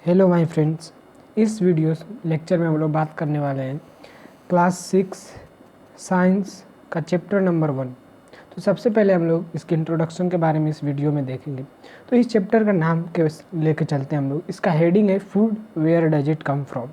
Hello my friends. इस video lecture में हम लोग बात करने वाले हैं क्लास 6 साइंस का चैप्टर नंबर 1। तो सबसे पहले हम लोग इसके इंट्रोडक्शन के बारे में इस वीडियो में देखेंगे। तो इस चैप्टर का नाम के लेके चलते हैं हम लोग। इसका हेडिंग है food, where does it come from.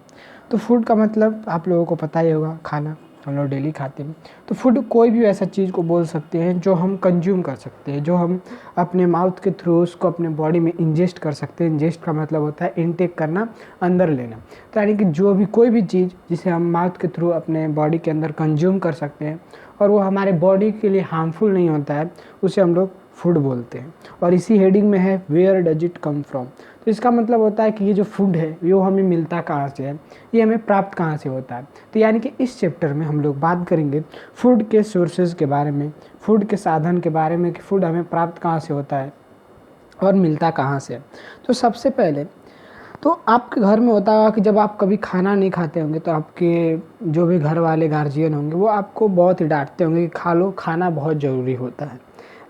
तो फूड का मतलब आप लोगों को पता ही होगा, खाना हम लोग डेली खाते हैं। तो फूड कोई भी ऐसा चीज़ को बोल सकते हैं जो हम कंज्यूम कर सकते हैं, जो हम अपने माउथ के थ्रू उसको अपने बॉडी में इंजेस्ट कर सकते हैं। इंजेस्ट का मतलब होता है इनटेक करना, अंदर लेना। तो यानी कि जो भी कोई भी चीज़ जिसे हम माउथ के थ्रू अपने बॉडी के अंदर कंज्यूम कर सकते हैं और वो हमारे बॉडी के लिए हार्मफुल नहीं होता है, उसे हम लोग फूड बोलते हैं। और इसी हेडिंग में है where does it come from. तो इसका मतलब होता है कि ये जो फूड है वो हमें मिलता कहाँ से है, ये हमें प्राप्त कहाँ से होता है। तो यानी कि इस चैप्टर में हम लोग बात करेंगे फूड के सोर्सेज के बारे में, फूड के साधन के बारे में कि फूड हमें प्राप्त कहाँ से होता है और मिलता कहाँ से है। तो सबसे पहले तो आपके घर में होता होगा कि जब आप कभी खाना नहीं खाते होंगे तो आपके जो भी घर वाले गार्जियन होंगे वो आपको बहुत ही डांटते होंगे कि खा लो, खाना बहुत ज़रूरी होता है।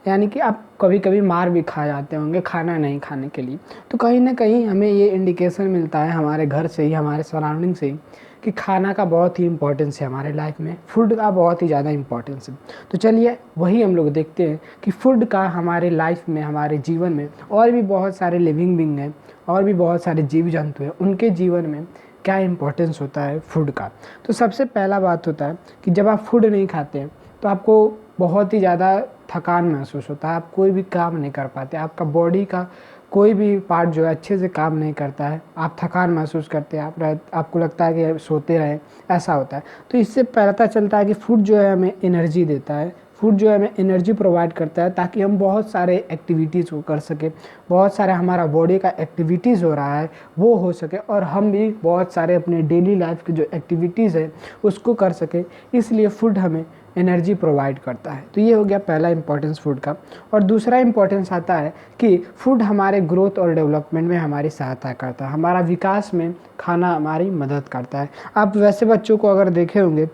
यानी कि आप कभी कभी मार भी खा जाते होंगे खाना नहीं खाने के लिए। तो कहीं ना कहीं हमें ये इंडिकेशन मिलता है हमारे घर से ही, हमारे सराउंडिंग से ही, कि खाना का बहुत ही इम्पोर्टेंस है हमारे लाइफ में, फूड का बहुत ही ज़्यादा इम्पोर्टेंस है। तो चलिए वही हम लोग देखते हैं कि फूड का हमारे लाइफ में, हमारे जीवन में, और भी बहुत सारे लिविंग बींग हैं और भी बहुत सारे जीव जंतु हैं, उनके जीवन में क्या इम्पोर्टेंस होता है फूड का। तो सबसे पहला बात होता है कि जब आप फूड नहीं खाते हैं तो आपको बहुत ही ज़्यादा थकान महसूस होता है, आप कोई भी काम नहीं कर पाते, आपका बॉडी का कोई भी पार्ट जो है अच्छे से काम नहीं करता है, आप थकान महसूस करते हैं, आपको लगता है कि सोते रहें, ऐसा होता है। तो इससे पता चलता है कि फूड जो है हमें एनर्जी देता है, फूड जो है हमें एनर्जी प्रोवाइड करता है ताकि हम बहुत सारे एक्टिविटीज़ को कर सकें, बहुत सारे हमारा बॉडी का एक्टिविटीज़ हो रहा है वो हो सके और हम भी बहुत सारे अपने डेली लाइफ की जो एक्टिविटीज़ है उसको कर सके। इसलिए फूड हमें एनर्जी प्रोवाइड करता है। तो ये हो गया पहला इंपॉर्टेंस फूड का। और दूसरा इंपॉर्टेंस आता है कि फूड हमारे ग्रोथ और डेवलपमेंट में हमारी सहायता करता है, हमारा विकास में खाना हमारी मदद करता है। आप वैसे बच्चों को अगर देखे होंगे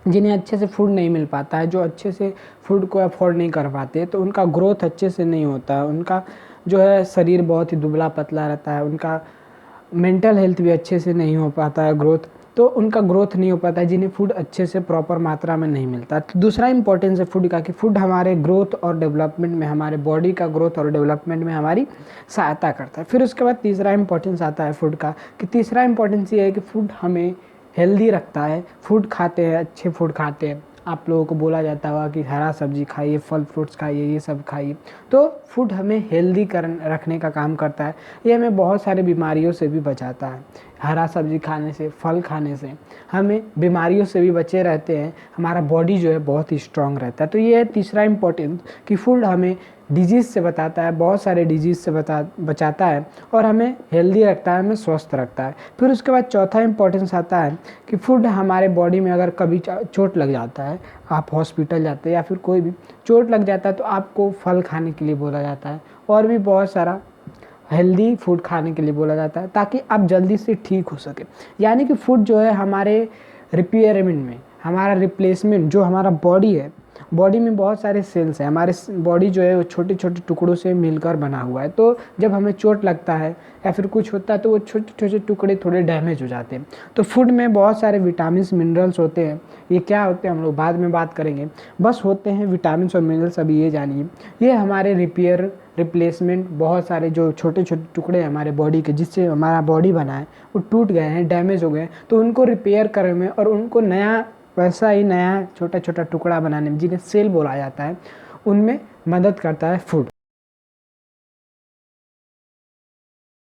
जिन्हें अच्छे से फूड नहीं मिल पाता है, जो अच्छे से फूड को अफोर्ड नहीं कर पाते, तो उनका ग्रोथ अच्छे से नहीं होता है, उनका जो है शरीर बहुत ही दुबला पतला रहता है, उनका मेंटल हेल्थ भी अच्छे से नहीं हो पाता है ग्रोथ, तो उनका ग्रोथ नहीं हो पाता है जिन्हें फूड अच्छे से प्रॉपर मात्रा में नहीं मिलता। तो दूसरा इंपॉर्टेंस है फूड का कि फूड हमारे ग्रोथ और डेवलपमेंट में, हमारे बॉडी का ग्रोथ और डेवलपमेंट में हमारी सहायता करता है। फिर उसके बाद तीसरा इंपॉर्टेंस आता है फूड का कि तीसरा इंपॉर्टेंस ये है कि फूड हमें हेल्दी रखता है। फूड खाते हैं, अच्छे फूड खाते हैं, आप लोगों को बोला जाता होगा कि हरा सब्जी खाइए, फल फ्रूट्स खाइए, ये सब खाइए। तो फूड हमें हेल्दी रखने का काम करता है, ये हमें बहुत सारे बीमारियों से भी बचाता है। हरा सब्जी खाने से, फल खाने से हमें बीमारियों से भी बचे रहते हैं, हमारा बॉडी जो है बहुत ही स्ट्रांग रहता है। तो ये है तीसरा इम्पोर्टेंस कि फूड हमें डिजीज़ से बताता है, बहुत सारे डिजीज़ से बचाता है और हमें हेल्दी रखता है, हमें स्वस्थ रखता है। फिर उसके बाद चौथा इंपॉर्टेंस आता है कि फूड हमारे बॉडी में अगर कभी चोट लग जाता है, आप हॉस्पिटल जाते हैं या फिर कोई भी चोट लग जाता है, तो आपको फल खाने के लिए बोला जाता है और भी बहुत सारा हेल्दी फूड खाने के लिए बोला जाता है ताकि आप जल्दी से ठीक हो सके। यानी कि फूड जो है हमारे रिपेयरमेंट में, हमारा रिप्लेसमेंट, जो हमारा बॉडी है, बॉडी में बहुत सारे सेल्स हैं, हमारे बॉडी जो है वो छोटे छोटे टुकड़ों से मिलकर बना हुआ है। तो जब हमें चोट लगता है या फिर कुछ होता है तो वो छोटे छोटे टुकड़े थोड़े डैमेज हो जाते हैं। तो फूड में बहुत सारे विटामिन्स, मिनरल्स होते हैं। ये क्या होते हैं हम लोग बाद में बात करेंगे, बस होते हैं विटामिन्स और मिनरल्स, अभी ये जानिए। ये हमारे रिप्लेसमेंट, बहुत सारे जो छोटे छोटे टुकड़े हैं हमारे बॉडी के जिससे हमारा बॉडी बना है वो टूट गए हैं, डैमेज हो गए हैं, तो उनको रिपेयर करने में और उनको नया, वैसा ही नया छोटा छोटा टुकड़ा बनाने में, जिन्हें सेल बोला जाता है, उनमें मदद करता है फूड।